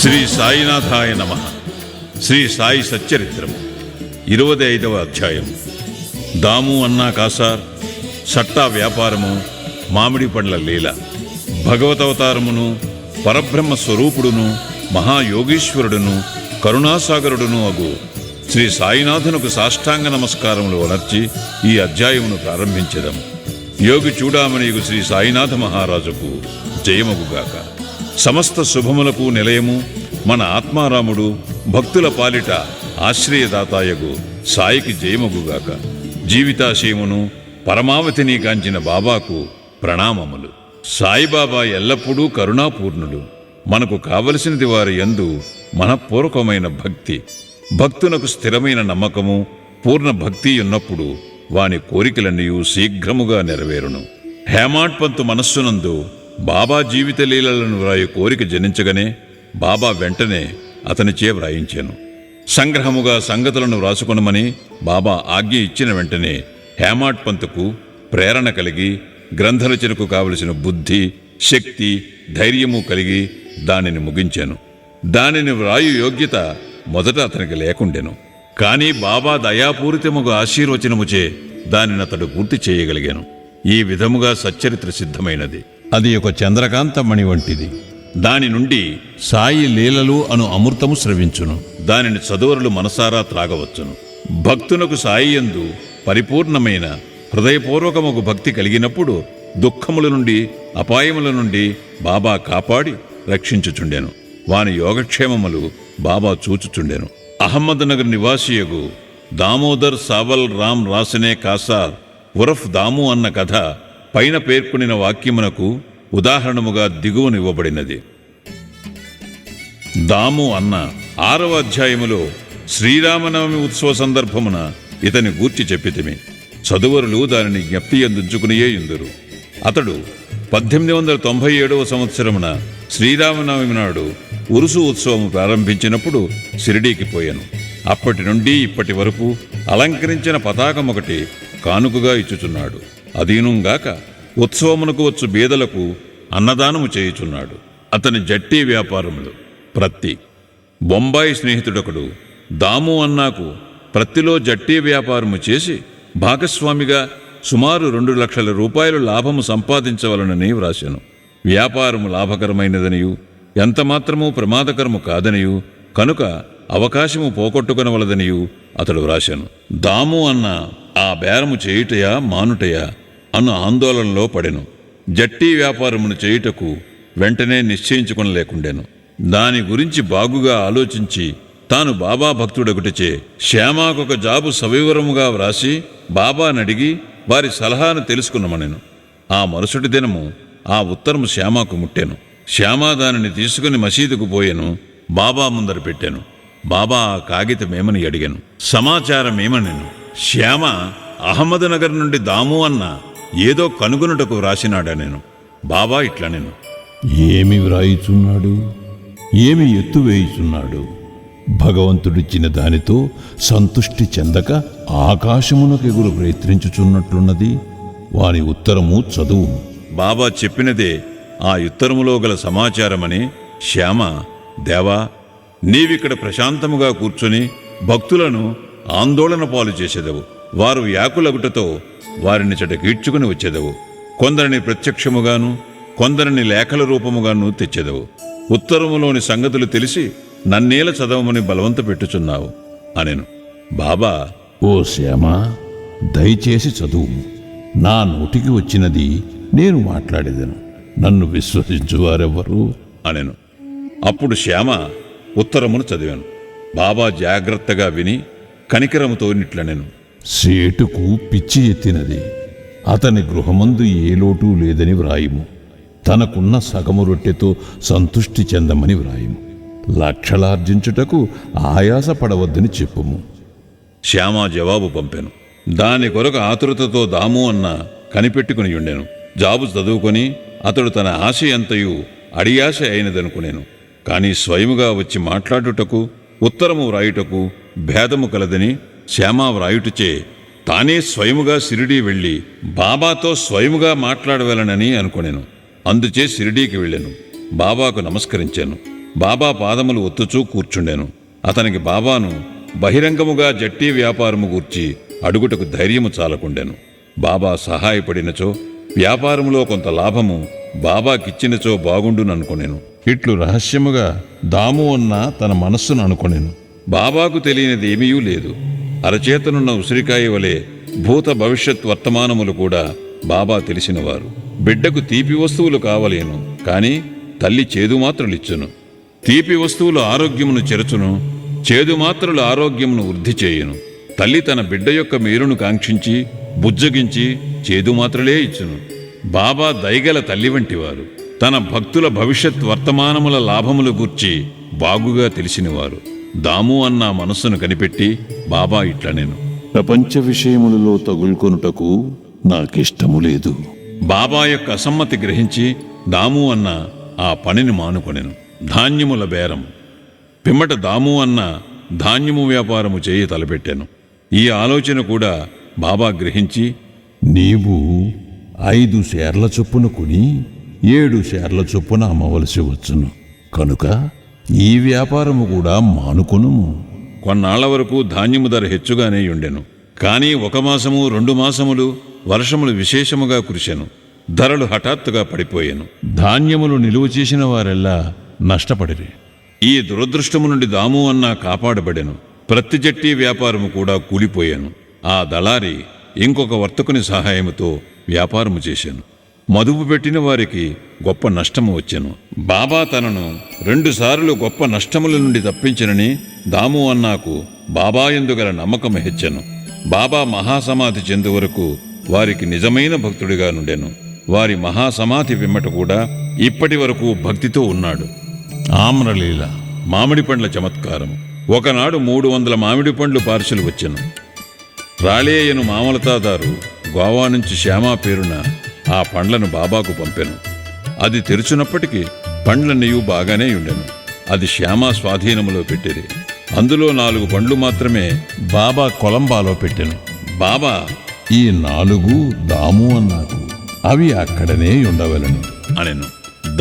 శ్రీ సాయినాథాయ నమః. శ్రీ సాయి సచ్చరిత్రము 25వ అధ్యాయం. దాము అన్నా కాసార్, సట్టా వ్యాపారము, మామిడి పండ్ల లీల. భగవతవతారమును, పరబ్రహ్మ స్వరూపుడును, మహాయోగీశ్వరుడును, కరుణాసాగరుడును అగు శ్రీ సాయినాథునకు సాష్టాంగ నమస్కారములు వనర్చి ఈ అధ్యాయమును ప్రారంభించెదము. యోగి చూడామణియగు శ్రీ సాయినాథ మహారాజుకు జయమగుగాక. సమస్త శుభములకు నిలయము మన ఆత్మారాముడు, భక్తుల పాలిట ఆశ్రయదాతాయగు సాయికి జయమగుగాక. జీవితాశయమును పరమావధిని కాంచిన బాబాకు ప్రణామములు. సాయిబాబా ఎల్లప్పుడూ కరుణాపూర్ణుడు. మనకు కావలసినది వారి యందు మనఃపూర్వకమైన భక్తి. భక్తునకు స్థిరమైన నమ్మకము, పూర్ణ భక్తి ఉన్నప్పుడు వాని కోరికలన్నీ శీఘ్రముగా నెరవేరును. హేమాడ్ పంతు మనస్సునందు బాబా జీవిత లీలలను వ్రాయు కోరిక జనించగానే బాబా వెంటనే అతనిచే వ్రాయించాను. సంగ్రహముగా సంగతులను వ్రాసుకొనమని బాబా ఆజ్ఞ ఇచ్చిన వెంటనే హేమాడ్ పంతుకు ప్రేరణ కలిగి గ్రంథరచనకు కావలసిన బుద్ధి, శక్తి, ధైర్యము కలిగి దానిని ముగించాను. దానిని వ్రాయు యోగ్యత మొదట అతనికి లేకుండెను. కానీ బాబా దయాపూరితముగా ఆశీర్వచనముచే దానిని అతడు పూర్తి చేయగలిగాను. ఈ విధముగా సచ్చరిత్ర సిద్ధమైనది. అది ఒక చంద్రకాంతమణి వంటిది. దాని నుండి సాయి లీలలు అను అమృతము స్రవించును. దానిని చదువరులు మనసారా త్రాగవచ్చును. భక్తునకు సాయి యందు పరిపూర్ణమైన హృదయపూర్వకముకు భక్తి కలిగినప్పుడు దుఃఖముల నుండి, అపాయముల నుండి బాబా కాపాడి రక్షించుచుండెను. వాని యోగక్షేమములు బాబా చూచుచుండెను. అహ్మద్నగర్ నివాసియగు దామోదర్ సావల్ రామ్ రాసనే కాసార్ ఉరఫ్ దాము అన్న కథ పైన పేర్కొనిన వాక్యమునకు ఉదాహరణముగా దిగువనివ్వబడినది. దాము అన్న 6వ అధ్యాయములో శ్రీరామనవమి ఉత్సవ సందర్భమున ఇతని గూర్చి చెప్పితిమి. చదువరులు దానిని జ్ఞప్తి అందుకునియే ఇందురు. అతడు 1897వ సంవత్సరమున శ్రీరామనవమి నాడు ఉరుసు ఉత్సవము ప్రారంభించినప్పుడు షిరిడీకి పోయాను. అప్పటి నుండి ఇప్పటి వరకు అలంకరించిన పతాకం ఒకటి కానుకగా ఇచ్చుచున్నాడు. అదీనుగాక ఉత్సవమునకు వచ్చు బీదలకు అన్నదానము చేయుచున్నాడు. అతని జట్టి వ్యాపారములు ప్రత్తి. బొంబాయి స్నేహితుడొకడు దాము అన్నాకు ప్రత్తిలో జట్టి వ్యాపారము చేసి భాగస్వామిగా సుమారు 2 లక్షల రూపాయలు లాభము సంపాదించవలనని వ్రాశాను. వ్యాపారము లాభకరమైనదనియు ఎంతమాత్రమూ ప్రమాదకరము కాదనియు కనుక అవకాశము పోగొట్టుకొనవలదనియు అతడు వ్రాశాను. దాము అన్న ఆ బేరము చేయుటయా మానుటయా అన్న ఆందోళనలో పడెను. జట్టి వ్యాపారమును చేయుటకు వెంటనే నిశ్చయించుకొనలేకుండెను. దాని గురించి బాగుగా ఆలోచించి తాను బాబా భక్తుడొకటిచే శ్యామాకొక జాబు సవివరముగా వ్రాసి బాబానడిగి వారి సలహాను తెలుసుకున్నమనెను. ఆ మరుసటి దినము ఆ ఉత్తరము శ్యామాకు ముట్టెను. శ్యామా దానిని తీసుకుని మసీదుకు పోయెను. బాబా ముందర పెట్టాను. బాబా ఆ కాగితమేమని అడిగాను. సమాచారమేమనెను. శ్యామ అహ్మద్నగర్ నుండి దాము అన్న ఏదో కనుగొనుటకు వ్రాసినాడనెను. బాబా ఇట్లనెను. ఏమి వ్రాయిచున్నాడు? ఏమి ఎత్తువేయుచున్నాడు? భగవంతుడిచ్చిన దానితో సంతుష్టి చెందక ఆకాశమునకెగురు ప్రయత్నించుచున్నట్లున్నది. వాని ఉత్తరము చదువు. బాబా చెప్పినదే ఆ ఉత్తరములో గల సమాచారమని శ్యామ, దేవా, నీవిక్కడ ప్రశాంతముగా కూర్చొని భక్తులను ఆందోళన పాలు చేసేదవు. వారు వ్యాకులగుటతో వారిని చెటకీడ్చుకుని వచ్చేదవు. కొందరిని ప్రత్యక్షముగాను, కొందరిని లేఖల రూపముగాను తెచ్చేదవు. ఉత్తరములోని సంగతులు తెలిసి నన్నేల చదవమని బలవంత పెట్టుచున్నావు అనెను. బాబా, ఓ శ్యామ, దయచేసి చదువు. నా నోటికి వచ్చినది నేను మాట్లాడేదను. నన్ను విశ్వసించువారెవ్వరు అనెను. అప్పుడు శ్యామ ఉత్తరమును చదివాను. బాబా జాగ్రత్తగా విని కనికరముతో నిట్లనెను. సేటుకు పిచ్చి ఎత్తినది. అతని గృహమందు ఏ లోటు లేదని వ్రాయిము. తనకున్న సగము రొట్టెతో సంతుష్టి చెందమని వ్రాయిము. లక్షలార్జించుటకు ఆయాస పడవద్దని చెప్పుము. శ్యామ జవాబు పంపాను. దాని కొరకు ఆతురతతో దాము అన్న కనిపెట్టుకుని ఉండెను. జాబు చదువుకొని అతడు తన ఆశ ఎంతయు అడియాశ అయినదనుకునేను. కాని స్వయముగా వచ్చి మాట్లాడుటకు, ఉత్తరము వ్రాయుటకు భేదము కలదని శ్యామ వ్రాయుటచే తానే స్వయముగా షిరిడీ వెళ్ళి బాబాతో స్వయముగా మాట్లాడవలనని అనుకొనెను. అందుచే షిరిడీకి వెళ్ళెను. బాబాకు నమస్కరించాను. బాబా పాదములు ఒత్తుచూ కూర్చుండెను. అతనికి బాబాను బహిరంగముగా జట్టి వ్యాపారము గూర్చి అడుగుటకు ధైర్యము చాలకుండెను. బాబా సహాయపడినచో వ్యాపారములో కొంత లాభము బాబాకిచ్చినచో బాగుండుననుకొనెను. ఇట్లు రహస్యముగా దాము అన్న తన మనస్సును అనుకొనెను. బాబాకు తెలియనిదేమీ లేదు. అరచేతనున్న ఉసిరికాయ వలె భూత భవిష్యత్ వర్తమానములు కూడా బాబా తెలిసినవారు. బిడ్డకు తీపి వస్తువులు కావలేను, కాని తల్లి చేదు మాత్రలిచ్చును. తీపి వస్తువులు ఆరోగ్యమును చెరచును, చేదు మాత్రలు ఆరోగ్యమును వృద్ధి చేయును. తల్లి తన బిడ్డ యొక్క మేలును కాంక్షించి బుజ్జగించి చేదు మాత్రలే ఇచ్చును. బాబా దయగల తల్లి వంటివారు. తన భక్తుల భవిష్యత్ వర్తమానముల లాభములు గూర్చి బాగుగా తెలిసినవారు. దాము అన్న మనస్సును కనిపెట్టి బాబా ఇట్లనెను. ప్రపంచ విషయములలో తగులుకొనుటకు నాకిష్టము లేదు. బాబా యొక్క అసమ్మతి గ్రహించి దాము అన్న ఆ పనిని మానుకొనెను. ధాన్యముల బేరం. పిమ్మట దాము అన్న ధాన్యము వ్యాపారము చేయి తలపెట్టాను. ఈ ఆలోచన కూడా బాబా గ్రహించి, నీవు 5 షేర్ల చొప్పున కొని 7 షేర్ల చొప్పున అమ్మవలసి వచ్చును. కనుక ఈ వ్యాపారము కూడా మానుకొనుము. కొన్నాళ్ల వరకు ధాన్యము ధర హెచ్చుగానే ఉండెను. కానీ 1 మాసము 2 మాసములు వర్షములు విశేషముగా కురిసెను. ధరలు హఠాత్తుగా పడిపోయాను. ధాన్యములు నిలువ చేసిన వారెల్లా నష్టపడిరి. ఈ దురదృష్టము నుండి దాము అన్న కాపాడబడెను. ప్రతి జట్టి వ్యాపారము కూడా కూలిపోయాను. ఆ దళారి ఇంకొక వర్తకుని సహాయముతో వ్యాపారము చేశాను. మదుపు పెట్టిన వారికి గొప్ప నష్టము వచ్చెను. బాబా తనను 2 సార్లు గొప్ప నష్టముల నుండి తప్పించనని దాము అన్నాకు బాబా యందు గల నమ్మకము హెచ్చెను. బాబా మహాసమాధి చెందు వరకు వారికి నిజమైన భక్తుడిగా నుండెను. వారి మహాసమాధి పిమ్మట కూడా ఇప్పటి వరకు భక్తితో ఉన్నాడు. ఆమ్రలీల. మామిడి పండ్ల చమత్కారం. ఒకనాడు 300 మామిడి పండ్లు పార్సెలు వచ్చెను. రాళేయను మామలతాదారు గోవా నుంచి శ్యామా పేరున ఆ పండ్లను బాబాకు పంపెను. అది తెరుచున్నప్పటికీ పండ్లన్నయూ బాగానే ఉండెను. అది శ్యామా స్వాధీనములో పెట్టిరి. అందులో 4 పండ్లు మాత్రమే బాబా కొలంబాలో పెట్టెను. బాబా ఈ 4 దాము అన్నాకు, అవి అక్కడనే ఉండవలను అనెను.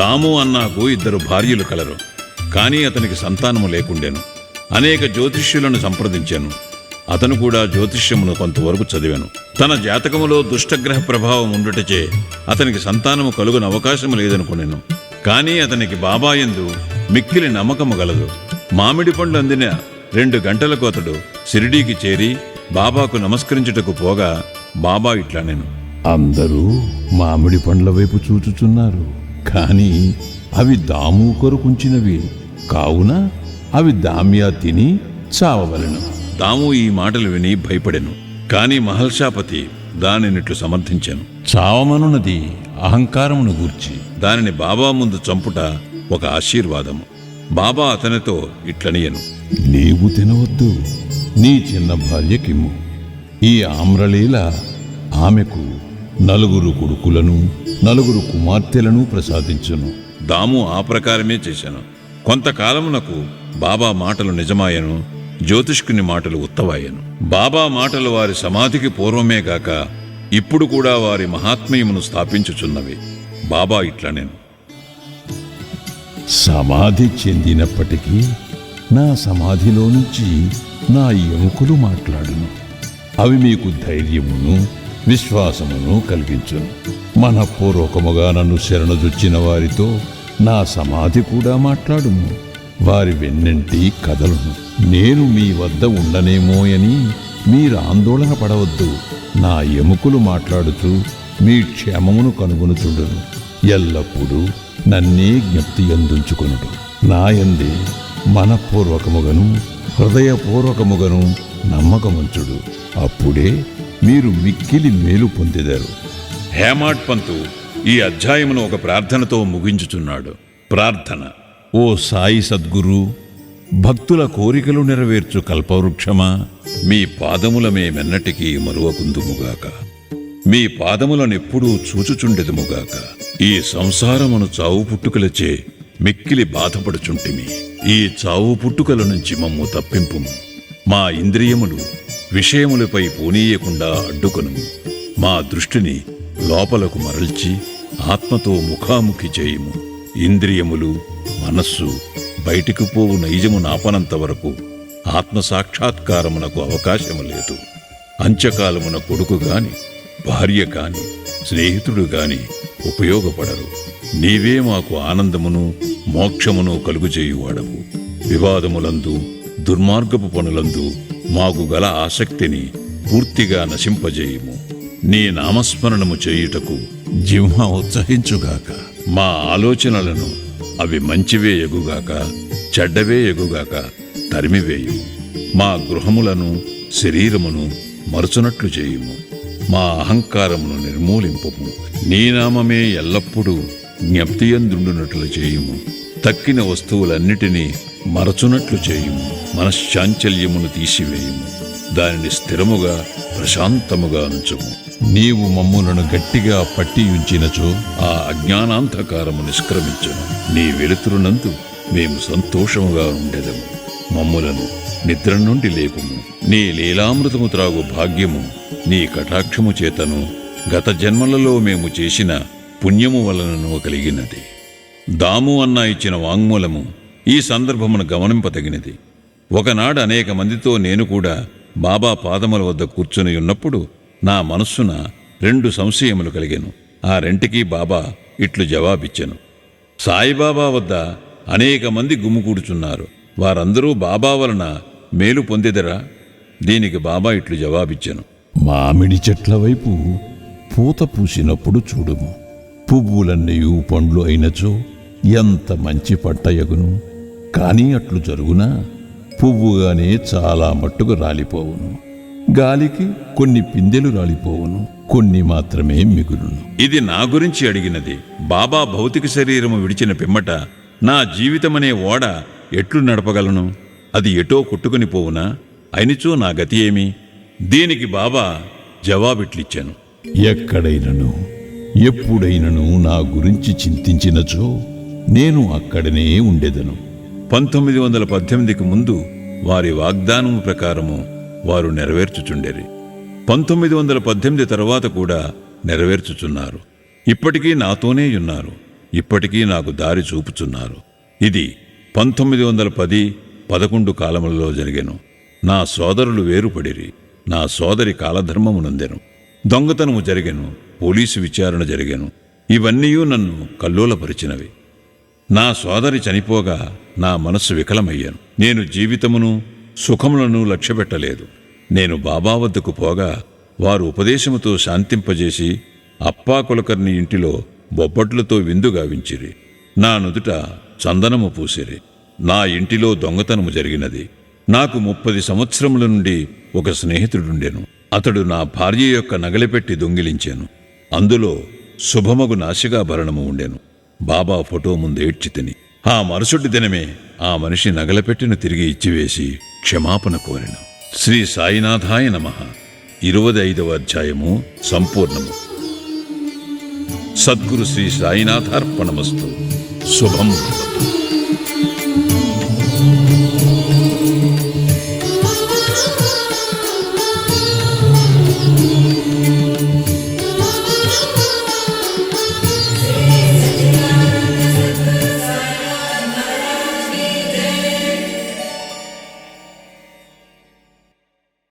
దాము అన్నాకు 2 భార్యలు కలరు. కానీ అతనికి సంతానము లేకుండెను. అనేక జ్యోతిష్యులను సంప్రదించాను. అతను కూడా జ్యోతిష్యమును కొంతవరకు చదివాను. తన జాతకములో దుష్టగ్రహ ప్రభావం ఉండుటచే అతనికి సంతానము కలుగున అవకాశము లేదనుకునేను. కానీ అతనికి బాబా యందు మిక్కిలి నమ్మకము గలదు. మామిడి పండ్లు అందిన 2 గంటలకు అతడు షిరిడీకి చేరి బాబాకు నమస్కరించుటకు పోగా బాబా ఇట్లనెను. అందరూ మామిడి పండ్ల వైపు చూచుచున్నారు, కాని అవి దాము కొరకుంచినవి కావున అవి దామ్యా తిని చావవలెను. దాము ఈ మాటలు విని భయపడెను. కాని మహల్షాపతి దానినిట్లు సమర్థించాను. చావమనున్నది అహంకారమును గూర్చి, దానిని బాబా ముందు చంపుట ఒక ఆశీర్వాదము. బాబా అతనితో ఇట్లనియను. నీవు తినవద్దు, నీ చిన్న భార్యకిమ్ము. ఈ ఆమ్రలీల ఆమెకు 4 కొడుకులను 4 కుమార్తెలను ప్రసాదించును. దాము ఆ ప్రకారమే చేశాను. కొంతకాలమునకు బాబా మాటలు నిజమాయను, జ్యోతిష్కుని మాటలు ఉత్తవాయను. బాబా మాటలు వారి సమాధికి పూర్వమే గాక ఇప్పుడు కూడా వారి మహాత్మ్యమును స్థాపించుచున్నవి. బాబా ఇట్లనెను. సమాధి చెందినప్పటికీ నా సమాధిలో నుంచి నా ఎముకలు మాట్లాడును. అవి మీకు ధైర్యమును విశ్వాసమును కలిగించును. మనపూర్వకముగా నన్ను శరణజొచ్చిన వారితో నా సమాధి కూడా మాట్లాడును. వారి వెన్నంటి కదలును. నేను మీ వద్ద ఉండనేమోయని మీరు ఆందోళన పడవద్దు. నా ఎముకలు మాట్లాడుతూ మీ క్షేమమును కనుగొనుచుండును. ఎల్లప్పుడూ నన్నే జ్ఞప్తి అందుంచుకొనుడు. నాయందే మనపూర్వకముగను హృదయపూర్వకముగను నమ్మకముంచుడు. అప్పుడే మీరు మిక్కిలి మేలు పొందెదరు. హేమాడ్ పంతు ఈ అధ్యాయమును ఒక ప్రార్థనతో ముగించుచున్నాడు. ప్రార్థన. ఓ సాయి సద్గురు, భక్తుల కోరికలు నెరవేర్చు కల్పవృక్షమా, మీ పాదముల మేమెన్నటికీ మరువకుందుముగాక. మీ పాదములనెప్పుడూ చూచుచుండెదుముగాక. ఈ సంసారమును చావు పుట్టుకలచే మిక్కిలి బాధపడుచుంటిమి. ఈ చావు పుట్టుకల నుంచి మమ్ము తప్పింపుము. మా ఇంద్రియములు విషయములపై పోనీయకుండా అడ్డుకొనుము. మా దృష్టిని లోపలకు మరల్చి ఆత్మతో ముఖాముఖి చేయుము. ఇంద్రియములు, మనస్సు, బయటికి పోవు నైజము నాపనంత వరకు ఆత్మసాక్షాత్కారమునకు అవకాశము లేదు. అంత్యకాలమున కొడుకు గాని, భార్య కాని, స్నేహితుడు గాని ఉపయోగపడరు. నీవే మాకు ఆనందమును మోక్షమును కలుగుచేయువాడవు. వివాదములందు, దుర్మార్గపు పనులందు మాకు గల ఆసక్తిని పూర్తిగా నశింపజేయుము. నీ నామస్మరణము చేయుటకు జిహ్వ ఉత్సహించుగాక. మా ఆలోచనలను అవి మంచివే ఎగుగాక చెడ్డవే ఎగుగాక తరిమివేయు. మా గృహములను శరీరమును మరచునట్లు చేయుము. మా అహంకారమును నిర్మూలింపుము. నీ నామమే ఎల్లప్పుడూ జ్ఞప్తియందుండునట్లు చేయుము. తక్కిన వస్తువులన్నిటినీ మరచునట్లు చేయుము. మనశ్చాంచల్యమును తీసివేయుము. దానిని స్థిరముగా ప్రశాంతముగా ఉంచుము. నీవు మమ్ములను గట్టిగా పట్టి ఉంచినచో ఆ అజ్ఞానాంధకారము నిష్క్రమించును. నీ వెలుతురునందు మేము సంతోషముగా ఉండెదము. మమ్ములను నిద్ర నుండి లేపుము. నీ లీలామృతము త్రాగు భాగ్యము నీ కటాక్షము చేతను గత జన్మలలో మేము చేసిన పుణ్యము వలనను కలిగినది. దాము అన్న ఇచ్చిన వాంగ్మూలము ఈ సందర్భమును గమనింపతగినది. ఒకనాడు అనేక మందితో నేను కూడా బాబా పాదముల వద్ద కూర్చుని ఉన్నప్పుడు నా మనస్సున 2 సంశయములు కలిగెను. ఆ రెంటికి బాబా ఇట్లు జవాబిచ్చెను. సాయిబాబా వద్ద అనేక మంది గుమ్ముకూడుచున్నారు. వారందరూ బాబా వలన మేలు పొందెదరా? దీనికి బాబా ఇట్లు జవాబిచ్చెను. మామిడి చెట్ల వైపు పూత పూసినప్పుడు చూడుము. పువ్వులన్నయూ పండ్లు అయినచో ఎంత మంచి పట్టయగును. కానీ అట్లు జరుగునా పువ్వుగానే చాలా మట్టుకు రాలిపోవును. గాలికి కొన్ని పిందెలు రాలిపోవును, కొన్ని మాత్రమే మిగులును. ఇది నా గురించి అడిగినది. బాబా భౌతిక శరీరము విడిచిన పిమ్మట నా జీవితమనే ఓడ ఎట్లు నడపగలను? అది ఎటో కొట్టుకుని పోవునా? అయినచో నా గతి ఏమి? దీనికి బాబా జవాబిట్లిచ్చాను. ఎక్కడైనను ఎప్పుడైనను నా గురించి చింతించినచో నేను అక్కడనే ఉండెదను. 1918కి ముందు వారి వాగ్దానము ప్రకారము వారు నెరవేర్చుచుండేరి. 1918 తర్వాత కూడా నెరవేర్చుచున్నారు. ఇప్పటికీ నాతోనే ఉన్నారు. ఇప్పటికీ నాకు దారి చూపుచున్నారు. ఇది 1910-11 కాలములలో జరిగెను. నా సోదరులు వేరుపడిరి. నా సోదరి కాలధర్మమునందెను. దొంగతనము జరిగెను. పోలీసు విచారణ జరిగెను. ఇవన్నీ నన్ను కల్లోలపరిచినవి. నా సోదరి చనిపోగా నా మనస్సు వికలమయ్యాను. నేను జీవితమును సుఖములను లక్ష్యపెట్టలేదు. నేను బాబా వద్దకు పోగా వారు ఉపదేశముతో శాంతింపజేసి అప్పా కులకర్ణి ఇంటిలో బొబ్బట్లతో విందు గావించిరి. నా నుదుట చందనము పూసిరి. నా ఇంటిలో దొంగతనము జరిగినది. నాకు 30 సంవత్సరముల నుండి ఒక స్నేహితుడుండెను. అతడు నా భార్య యొక్క నగలిపెట్టి దొంగిలించాను. అందులో శుభమగు నాసికాభరణము ఉండెను. బాబా ఫోటో ముందు ఏడ్చితిని. ఆ మరుసటి దినమే ఆ మనిషి నగలపెట్టిన తిరిగి ఇచ్చివేసి క్షమాపణ కోరెను. శ్రీ సాయినాథాయ నమః. 25వ అధ్యాయము సంపూర్ణము. సద్గురు శ్రీ సాయినాథార్పణమస్తు. శుభం.